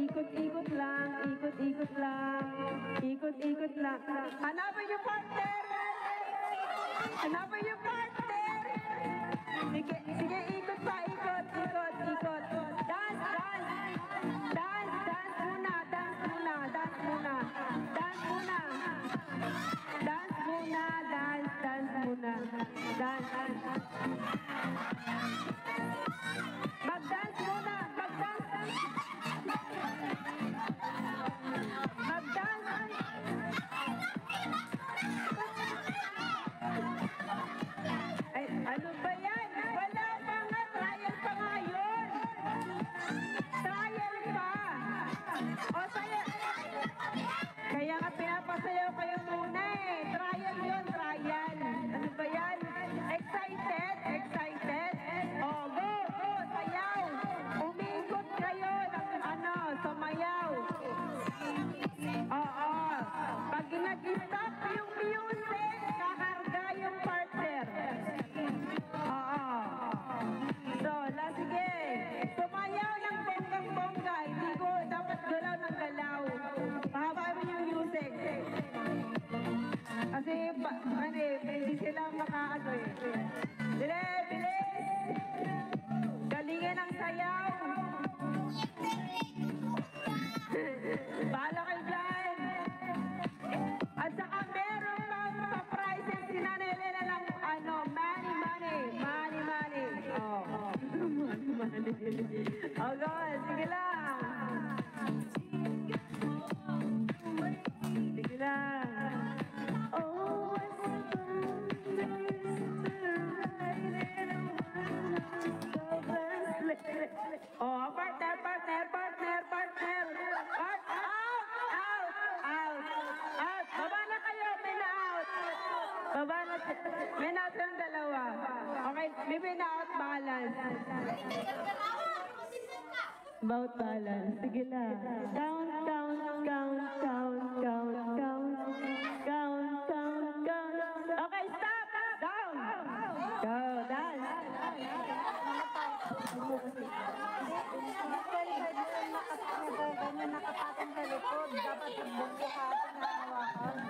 ikot-ikot lang, ikot-ikot lang, ikot-ikot lang. Hanapin yung partner! Hanapin yung partner! Sige, sige, ikot pa, ikot, ikot, ikot. Dance, dance! Dance, dance muna, dance muna, dance muna. Dance muna. Dance muna, dance, dance muna. Dance, dance. Mag-dance muna, mag-dance. Mag-dance. Ay, ano ba yan? Wala pa nga, trial pa nga yun. Trial pa. O, saya. Kaya nga pinapasayaw kayo muna eh. Trial yun, trial. Ano ba yan? Excited? Excited? O, go, go, sayaw. Umikot kayo ng sumayaw. Oo. Pag nag-stop yung music, kakarga yung partner. Oo. So, sige. Sumayaw ng bonggang-bongga. Hindi ko dapat galaw ng galaw. Pahabain mo yung music. Kasi, hindi sila makaano eh. Bilis, bilis. Galingan ang sayaw. Bahala kayo dyan. At saka meron pang pa-prizes si Nanay Elena lang, money, money, money, money. Oh, money, money. Oh, God, sige lang. Sige lang. Oh, what's the fun? Oh, partner, partner, partner, partner. Out, out, out, out. Baba na kayo, may na-out. Baba na, may na-out ng dalawa. Okay, may na-out balance. About balance. Sige lang. Count, count, count, count, count, count. Count, count, count. Okay, stop! Down! Go, dance!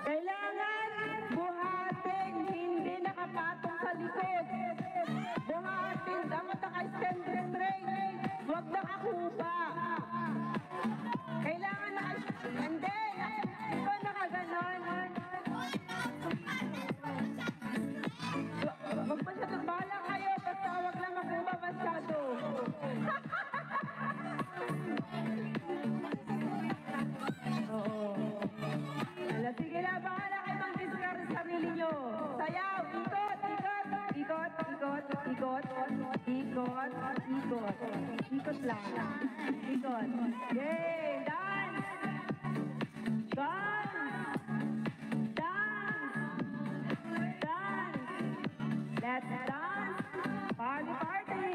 Kailangan buhatin, hindi nakapatong sa likod. Buhatin, dapat naka-stand straight. Huwag nakakuba. Kailangan hindi. Ikaw nakaganon. Huwag masyadong bala kayo, basta huwag lang makuba masyado. Oo. Sige na, bahala kayo mag-discard sa sarili nyo. Sayaw, ikot, ikot, ikot, ikot, ikot, ikot, ikot, ikot lang. Ikot. Yay! Dance! Dance! Dance! Dance! Let's dance! Party, party!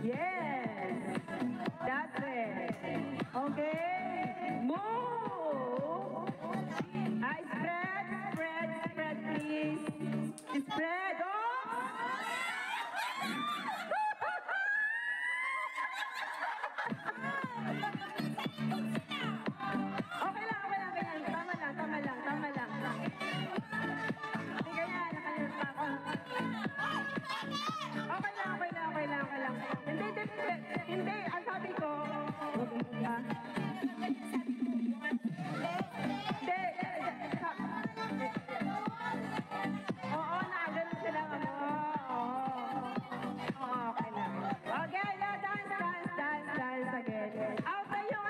Yes! That's it. Okay? Move! Spread, spread, spread, please. Spread. Oh! Okay lang, okay lang, okay lang. Tama lang, tama lang, tama lang. Sige nga, nakalimutan pa ako. Okay lang, okay lang, okay lang, okay lang. Hindi, hindi, hindi. Ang sabi ko, oo, nakagano sila ako. Oo, okay lang. Okay, dance, dance, dance, dance again. Out na yung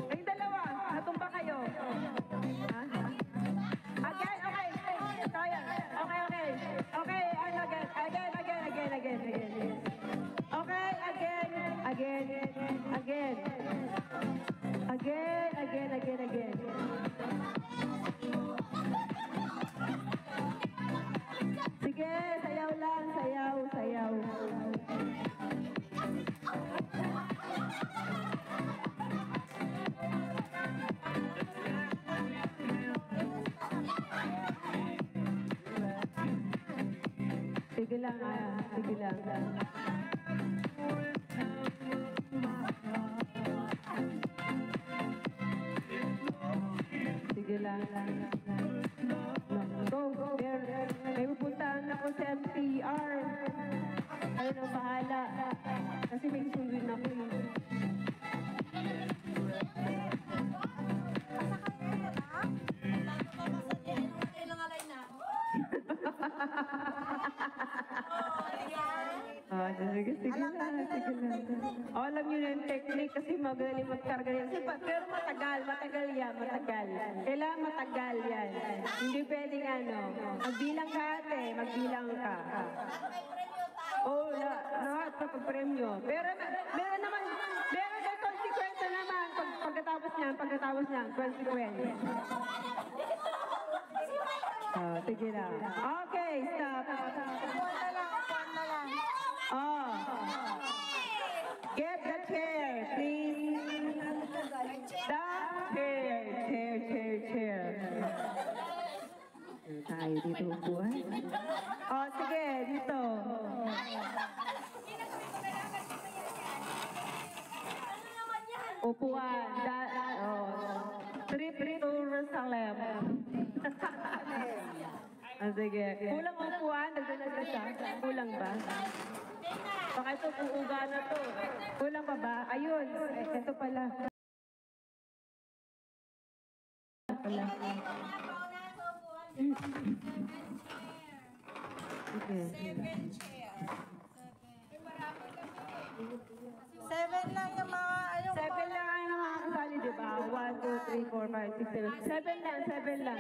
yung dalawa. Natumba kayo. Ha? Again, okay. Tayo. Okay, okay. Okay, again, again, again, again, again, again. Okay, again, again, again. Again, again, again, again. Sige, sayaw lang, sayaw, sayaw. Sige lang, sige lang. Go. May pupuntahan ako sa MTR. Ayun ang bahala. Kasi may susunduin ako eh. Sige lang. Alam nyo na yung technique kasi magaling magkarga yan. Pero matagal yan. Kailangan matagal yan. Hindi pwedeng magbilang ka ate, magbilang ka. Oo, lahat kapag-premyo. Pero meron may konsekwensya naman pagkatapos niyan, konsekwensya. Sige na. Okay, stop. Get the chair, please. The chair. Tayo dito upuan. Sige, dito. Upuan. Trip to Jerusalem. Sige. Kulang upuan, nagdalag na siya. Kulang ba? Baka ito uuga na to. Kulang pa ba? Ayun. Ito pala. Seven lang yung mga Seven lang ang mga kasali, di ba? 1, 2, 3, 4, 5, 6, 7. Seven lang.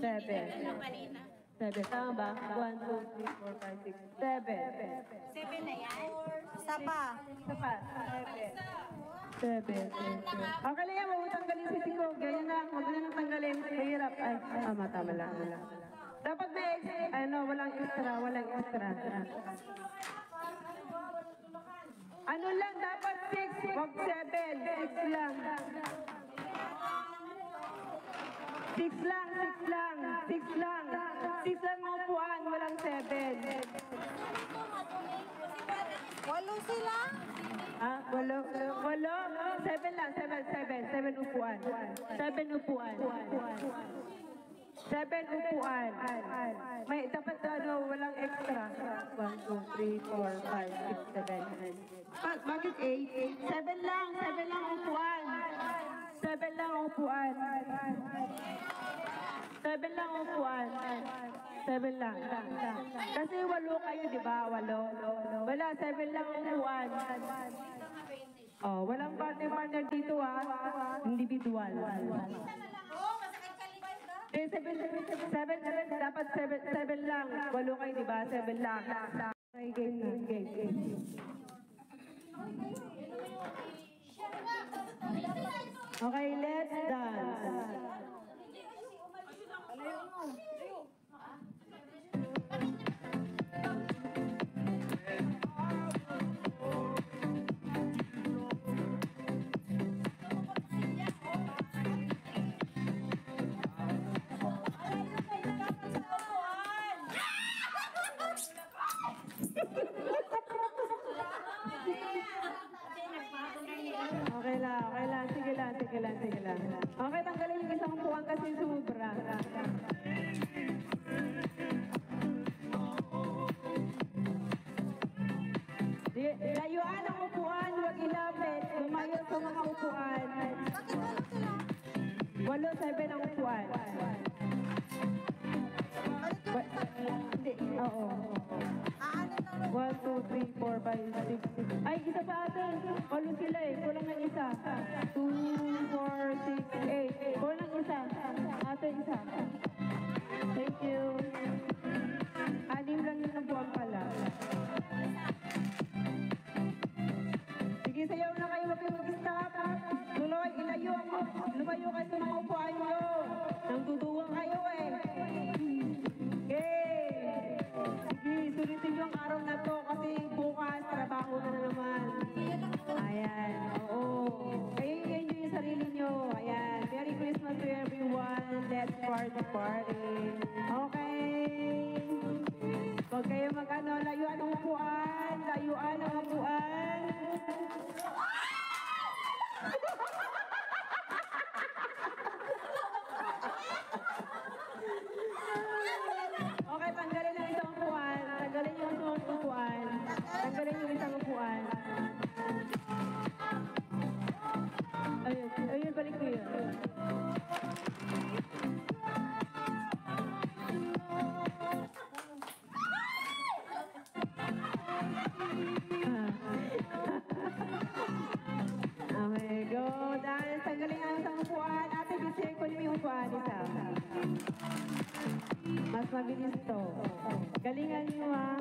Seven. Tama ba? 1, 2, 3, 4, 5, 6, 7. Seven na yan? Isa pa. Seven. Okay lang yan, huwag tanggalin si Tiko. Ganyan na, huwag na nang tanggalin. Mahirap. Ay, tama lang. Dapat may walang extra. Ano lang, dapat 6, huwag 7. 6 lang. 6 lang ang upuan, walang 7. Walo sila? Walo. 7 lang, 7 upuan. 7 upuan. May dapat walang extra. 1, 2, 3, 4, 5, 6, 7. Bakit 8? 7 lang upuan. 7 lang upuan. 7 lang. Kasi 8 kayo, di ba? 8. Wala, 7 lang upuan. Walang partner dito individual. Dapat 7 lang. 8 kayo, di ba? 7 lang. Okay, game. Okay, let's dance. Okay lang. Okay, tanggalin yung isang upuan kasi sumubra. Layuan ang upuan, huwag ilapit. Lumayo sa mga upuan. Bakit 7 ang upuan. Hindi, oo. 1, 2, 3, 4, 5, 6, 7. Ay, isa pa ate. 8 sila eh. Kulang ng isa. 2, 4, 6, 8. Kulang isa. Ate, isa. Thank you. 6 lang yun ang buwan pala. Sige, sayaw na kayo. Huwag kayo mag-stop. Tuloy, lumayo kayo sa mga upuan nyo. Nangduduwang kayo eh. Okay. Sige, sulitin nyo ang araw na to kasi bukas, trabaho na naman. Ayan, oo. Kayo enjoy yung sarili nyo. Ayan, Merry Christmas to everyone. Let's party. Okay. Huwag kayo layuan ang upuan. mabilis to. Galingan nyo ha.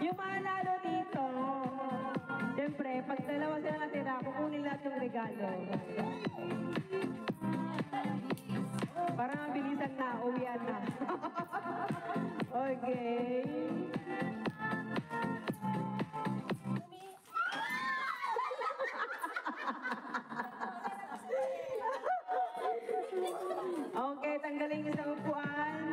Yung manalo dito, siyempre, pag dalawa sila natira, kukunin lahat yung regalo. Para mabilisan na, uwian na. Okay. Okay, tanggalin niyo sa upuan.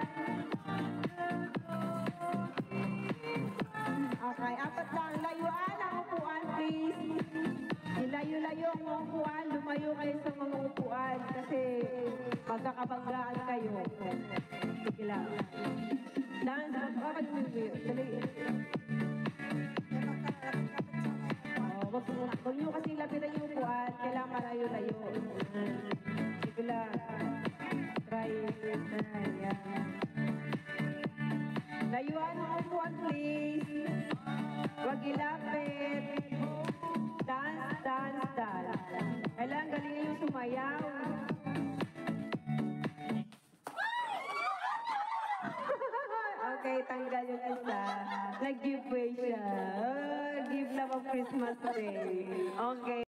Okay, apat lang. Layuan ang upuan, please. Ilayo-layo ang upuan. Lumayo kayo sa mga upuan kasi magkakabanggaan kayo. Sige lang. Dance, bakit mo yun? Dali. Huwag nyo kasi lapitan yung upuan. Kailangan malayo-layo. Sige lang. Try. Yan. Layuan ang upuan, please. Huwag ilapit. Dance, dance, dance. Kailangan galingan yung sumayaw. Okay, tanggal yung isa. Nag-giveaway siya. Oh, give love of Christmas Day. Okay.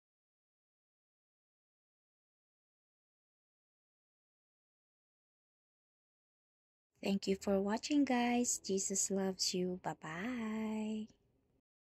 Thank you for watching, guys. Jesus loves you. Bye-bye.